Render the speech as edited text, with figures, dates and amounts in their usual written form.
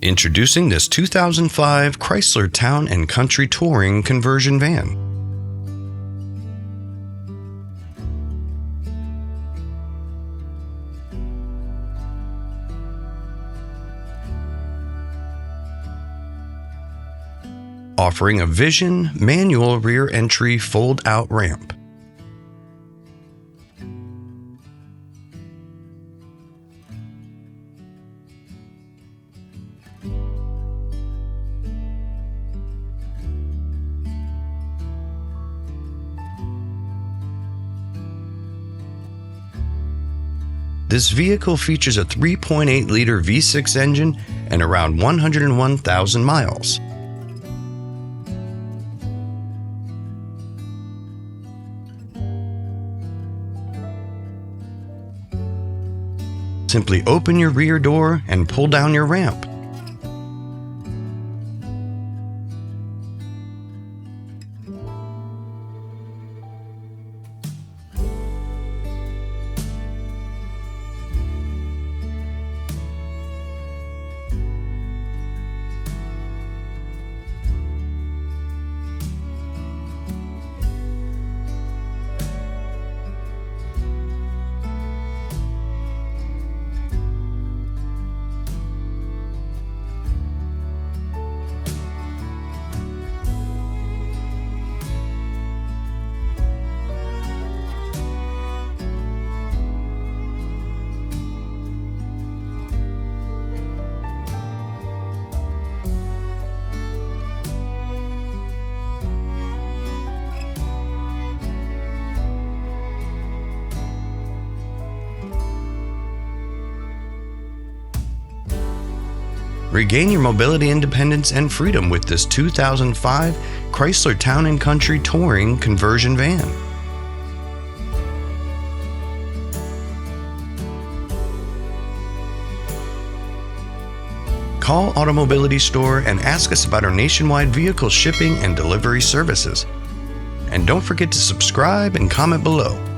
Introducing this 2005 Chrysler Town & Country Touring conversion van. Offering a Vision manual rear entry fold-out ramp. This vehicle features a 3.8-liter V6 engine and around 101,000 miles. Simply open your rear door and pull down your ramp. Regain your mobility independence and freedom with this 2005 Chrysler Town & Country Touring conversion van. Call AutoMobility Store and ask us about our nationwide vehicle shipping and delivery services. And don't forget to subscribe and comment below.